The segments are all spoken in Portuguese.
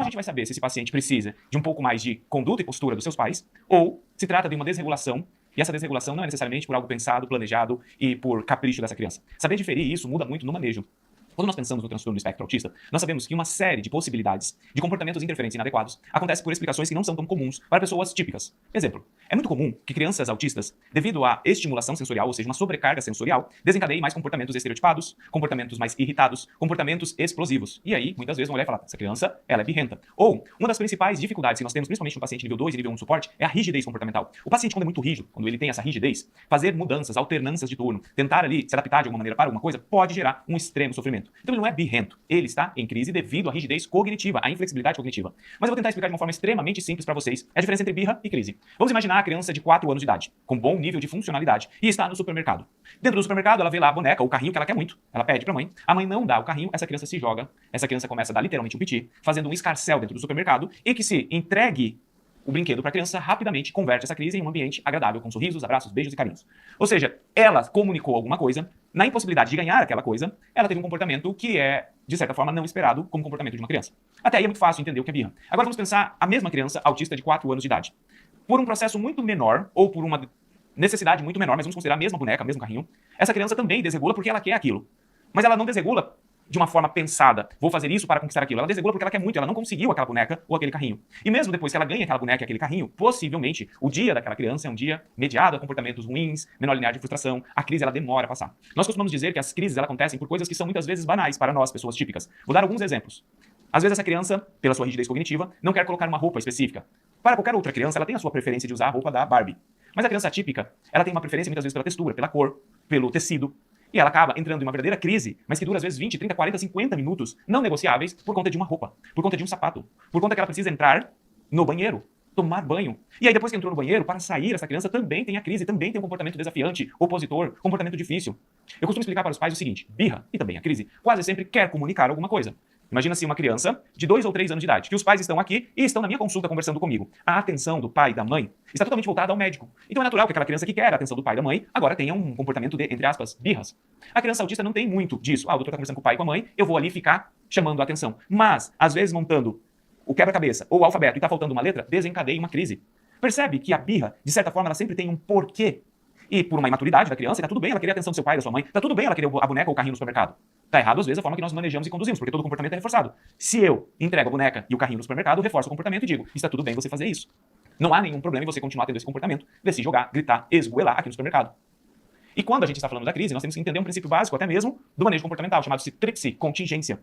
a gente vai saber se esse paciente precisa de um pouco mais de conduta e postura dos seus pais, ou se trata de uma desregulação, e essa desregulação não é necessariamente por algo pensado, planejado e por capricho dessa criança. Saber diferir isso muda muito no manejo. Quando nós pensamos no transtorno do espectro autista, nós sabemos que uma série de possibilidades de comportamentos interferentes e inadequados acontece por explicações que não são tão comuns para pessoas típicas. Exemplo, é muito comum que crianças autistas, devido à estimulação sensorial, ou seja, uma sobrecarga sensorial, desencadeiem mais comportamentos estereotipados, comportamentos mais irritados, comportamentos explosivos. E aí, muitas vezes, uma mulher fala, essa criança, ela é birrenta. Ou, uma das principais dificuldades que nós temos, principalmente no paciente nível 2 e nível 1 suporte, é a rigidez comportamental. O paciente, quando é muito rígido, quando ele tem essa rigidez, fazer mudanças, alternâncias de turno, tentar ali se adaptar de alguma maneira para alguma coisa, pode gerar um extremo sofrimento. Então ele não é birrento, ele está em crise devido à rigidez cognitiva, à inflexibilidade cognitiva. Mas eu vou tentar explicar de uma forma extremamente simples para vocês a diferença entre birra e crise. Vamos imaginar a criança de 4 anos de idade, com bom nível de funcionalidade, e está no supermercado. Dentro do supermercado, ela vê lá a boneca, o carrinho que ela quer muito, ela pede para a mãe não dá o carrinho, essa criança se joga, essa criança começa a dar literalmente um piti, fazendo um escarcéu dentro do supermercado, e que se entregue o brinquedo para a criança, rapidamente converte essa crise em um ambiente agradável, com sorrisos, abraços, beijos e carinhos. Ou seja, ela comunicou alguma coisa, na impossibilidade de ganhar aquela coisa, ela teve um comportamento que é, de certa forma, não esperado como comportamento de uma criança. Até aí é muito fácil entender o que é birra. Agora vamos pensar a mesma criança autista de 4 anos de idade. Por um processo muito menor, ou por uma necessidade muito menor, mas vamos considerar a mesma boneca, o mesmo carrinho, essa criança também desregula porque ela quer aquilo. Mas ela não desregula de uma forma pensada, vou fazer isso para conquistar aquilo. Ela desregula porque ela quer muito, ela não conseguiu aquela boneca ou aquele carrinho. E mesmo depois que ela ganha aquela boneca e aquele carrinho, possivelmente, o dia daquela criança é um dia mediado a comportamentos ruins, menor linear de frustração, a crise ela demora a passar. Nós costumamos dizer que as crises elas acontecem por coisas que são muitas vezes banais para nós, pessoas típicas. Vou dar alguns exemplos. Às vezes essa criança, pela sua rigidez cognitiva, não quer colocar uma roupa específica. Para qualquer outra criança, ela tem a sua preferência de usar a roupa da Barbie. Mas a criança típica, ela tem uma preferência muitas vezes pela textura, pela cor, pelo tecido. E ela acaba entrando em uma verdadeira crise, mas que dura às vezes 20, 30, 40, 50 minutos, não negociáveis, por conta de uma roupa, por conta de um sapato, por conta que ela precisa entrar no banheiro, tomar banho. E aí depois que entrou no banheiro, para sair, essa criança também tem a crise, também tem um comportamento desafiante, opositor, comportamento difícil. Eu costumo explicar para os pais o seguinte, birra e também a crise, quase sempre quer comunicar alguma coisa. Imagina-se uma criança de 2 ou 3 anos de idade, que os pais estão aqui e estão na minha consulta conversando comigo. A atenção do pai e da mãe está totalmente voltada ao médico. Então é natural que aquela criança que quer a atenção do pai e da mãe agora tenha um comportamento de, entre aspas, birras. A criança autista não tem muito disso. O doutor está conversando com o pai e com a mãe, eu vou ali ficar chamando a atenção. Mas, às vezes, montando o quebra-cabeça ou o alfabeto e está faltando uma letra, desencadeia uma crise. Percebe que a birra, de certa forma, ela sempre tem um porquê. E por uma imaturidade da criança, tá tudo bem ela querer a atenção do seu pai e da sua mãe, tá tudo bem ela querer a boneca ou o carrinho no supermercado. Tá errado, às vezes, a forma que nós manejamos e conduzimos, porque todo comportamento é reforçado. Se eu entrego a boneca e o carrinho no supermercado, eu reforço o comportamento e digo, está tudo bem você fazer isso. Não há nenhum problema em você continuar tendo esse comportamento de se jogar, gritar, esgoelar aqui no supermercado. E quando a gente está falando da crise, nós temos que entender um princípio básico, até mesmo, do manejo comportamental, chamado-se TRIPSI, contingência.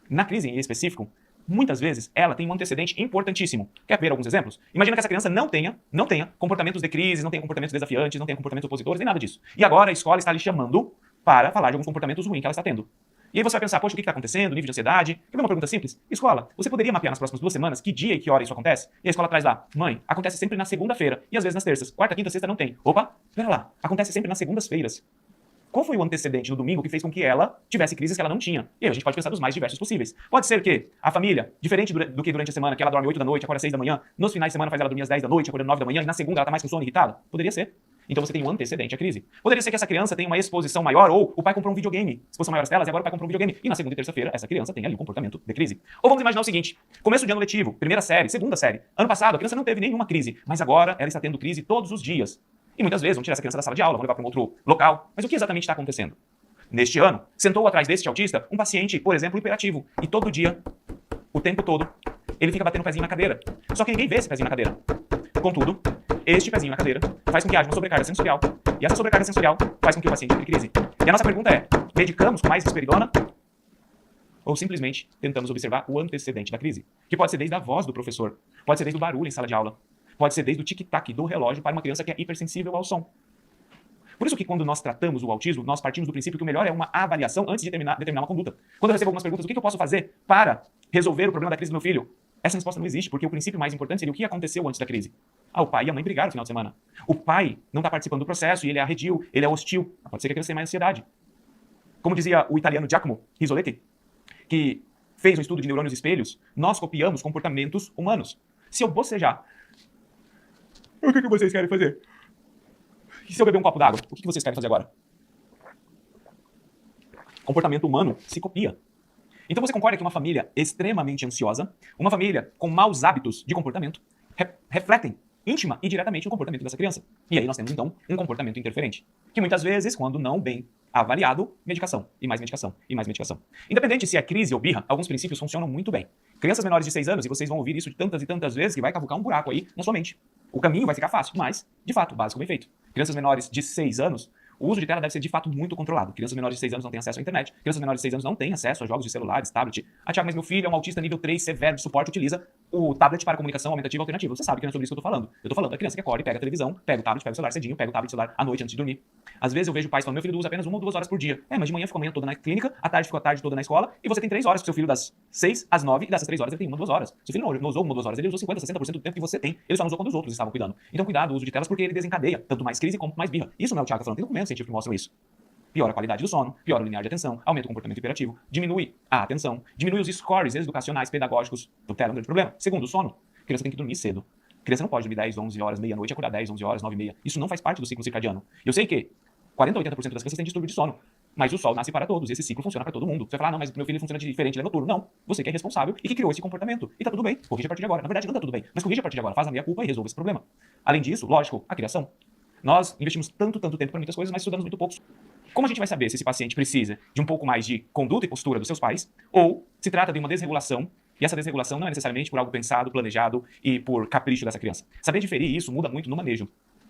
Na crise em específico, muitas vezes, ela tem um antecedente importantíssimo. Quer ver alguns exemplos? Imagina que essa criança não tenha comportamentos de crise, não tenha comportamentos desafiantes, não tenha comportamentos opositores, nem nada disso. E agora a escola está lhe chamando para falar de alguns comportamentos ruins que ela está tendo. E aí você vai pensar, poxa, o que está acontecendo? Nível de ansiedade? Quer ver uma pergunta simples? Escola, você poderia mapear nas próximas 2 semanas que dia e que hora isso acontece? E a escola traz lá, mãe, acontece sempre na segunda-feira e às vezes nas terças. Quarta, quinta, sexta não tem. Opa, pera lá, acontece sempre nas segundas-feiras. Qual foi o antecedente no domingo que fez com que ela tivesse crises que ela não tinha? E aí a gente pode pensar dos mais diversos possíveis. Pode ser que a família, diferente do que durante a semana, que ela dorme 8 da noite, acorda 6 da manhã, nos finais de semana faz ela dormir às 10 da noite, acorda 9 da manhã, e na segunda ela tá mais com sono irritada? Poderia ser. Então você tem um antecedente à crise. Poderia ser que essa criança tenha uma exposição maior, ou o pai comprou um videogame, exposição maior às telas, e agora o pai comprou um videogame. E na segunda e terça-feira, essa criança tem ali um comportamento de crise. Ou vamos imaginar o seguinte, começo de ano letivo, primeira série, segunda série. Ano passado, a criança não teve nenhuma crise, mas agora ela está tendo crise todos os dias. E muitas vezes vão tirar essa criança da sala de aula, vão levar para um outro local. Mas o que exatamente está acontecendo? Neste ano, sentou atrás deste autista um paciente, por exemplo, hiperativo. E todo dia, o tempo todo, ele fica batendo o pezinho na cadeira. Só que ninguém vê esse pezinho na cadeira. Contudo, este pezinho na cadeira faz com que haja uma sobrecarga sensorial. E essa sobrecarga sensorial faz com que o paciente entre em crise. E a nossa pergunta é, medicamos com mais risperidona? Ou simplesmente tentamos observar o antecedente da crise? Que pode ser desde a voz do professor, pode ser desde o barulho em sala de aula, pode ser desde o tic-tac do relógio para uma criança que é hipersensível ao som. Por isso que quando nós tratamos o autismo, nós partimos do princípio que o melhor é uma avaliação antes de determinar uma conduta. Quando eu recebo algumas perguntas, o que eu posso fazer para resolver o problema da crise do meu filho? Essa resposta não existe, porque o princípio mais importante seria o que aconteceu antes da crise. O pai e a mãe brigaram no final de semana. O pai não está participando do processo e ele é arredio, ele é hostil. Pode ser que a criança tenha mais ansiedade. Como dizia o italiano Giacomo Risoletti, que fez um estudo de neurônios espelhos, nós copiamos comportamentos humanos. Se eu bocejar, o que vocês querem fazer? E se eu beber um copo d'água, o que vocês querem fazer agora? Comportamento humano se copia. Então você concorda que uma família extremamente ansiosa, uma família com maus hábitos de comportamento, refletem íntima e diretamente no comportamento dessa criança. E aí nós temos, então, um comportamento interferente, que muitas vezes, quando não bem avaliado, medicação, e mais medicação, e mais medicação. Independente se é crise ou birra, alguns princípios funcionam muito bem. Crianças menores de 6 anos, e vocês vão ouvir isso tantas e tantas vezes, que vai cavucar um buraco aí na sua mente. O caminho vai ficar fácil, mas, de fato, básico bem feito. Crianças menores de 6 anos, o uso de tela deve ser de fato muito controlado. Crianças menores de 6 anos não têm acesso à internet. Crianças menores de 6 anos não têm acesso a jogos de celulares, tablet. Ah, Thiago, mas meu filho é um autista nível 3 severo de suporte, utiliza o tablet para comunicação aumentativa alternativa. Você sabe que não é sobre isso que eu tô falando. Eu tô falando da criança que acorda e pega a televisão, pega o tablet, pega o celular cedinho, pega o tablet, celular à noite antes de dormir. Às vezes eu vejo pais falando, meu filho usa apenas 1 ou 2 horas por dia. Mas de manhã ficou a manhã toda na clínica, à tarde ficou a tarde toda na escola, e você tem 3 horas com seu filho das 6 às 9, e dessas 3 horas ele tem 1 ou 2 horas. Seu filho não usou 1 ou 2 horas, ele usou 50, 60% do tempo que você tem. Ele só não usou quando os outros estavam cuidando. Então cuidado, o uso de telas, porque ele desencadeia tanto mais crise como mais birra. Isso não é o Thiago falando, tem documentos científicos que mostram isso. Piora a qualidade do sono, piora o linear de atenção, aumenta o comportamento hiperativo, diminui a atenção, diminui os scores educacionais, pedagógicos do tela, um grande problema. Segundo, o sono. A criança tem que dormir cedo. A criança não pode dormir 10, 11 horas, meia-noite, acordar 10, 11 horas, 9 e meia. Isso não faz parte do ciclo circadiano. Eu sei que 40 a 80% das crianças têm distúrbio de sono, mas o sol nasce para todos, e esse ciclo funciona para todo mundo. Você vai falar, não, mas meu filho funciona diferente, ele é noturno. Não, você que é responsável e que criou esse comportamento. E tá tudo bem, corrige a partir de agora. Na verdade, não tá tudo bem, mas corrige a partir de agora, faz a meia-culpa e resolve esse problema. Além disso, lógico, a criação. Nós investimos tanto tempo para muitas coisas, mas estudamos muito pouco. Como a gente vai saber se esse paciente precisa de um pouco mais de conduta e postura dos seus pais, ou se trata de uma desregulação, e essa desregulação não é necessariamente por algo pensado, planejado e por capricho dessa criança? Saber diferir isso muda muito no manejo.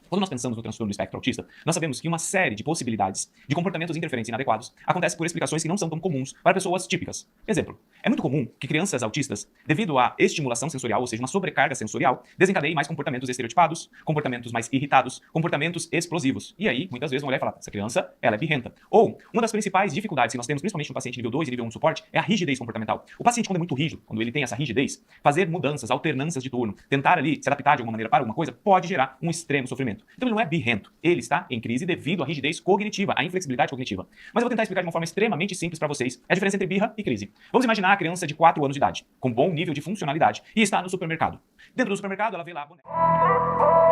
Quando nós pensamos no transtorno do espectro autista, nós sabemos que uma série de possibilidades de comportamentos interferentes inadequados acontece por explicações que não são tão comuns para pessoas típicas. Exemplo, é muito comum que crianças autistas, devido à estimulação sensorial, ou seja, uma sobrecarga sensorial, desencadeiem mais comportamentos estereotipados, comportamentos mais irritados, comportamentos explosivos. E aí, muitas vezes, uma mulher fala, essa criança, ela é birrenta. Ou, uma das principais dificuldades que nós temos, principalmente no paciente nível 2 e nível 1 suporte, é a rigidez comportamental. O paciente, quando é muito rígido, quando ele tem essa rigidez, fazer mudanças, alternâncias de turno, tentar ali se adaptar de alguma maneira para alguma coisa, pode gerar um extremo sofrimento. Então ele não é birrento, ele está em crise devido à rigidez cognitiva, à inflexibilidade cognitiva. Mas eu vou tentar explicar de uma forma extremamente simples para vocês a diferença entre birra e crise. Vamos imaginar a criança de 4 anos de idade, com bom nível de funcionalidade, e está no supermercado. Dentro do supermercado, ela vê lá a boneca.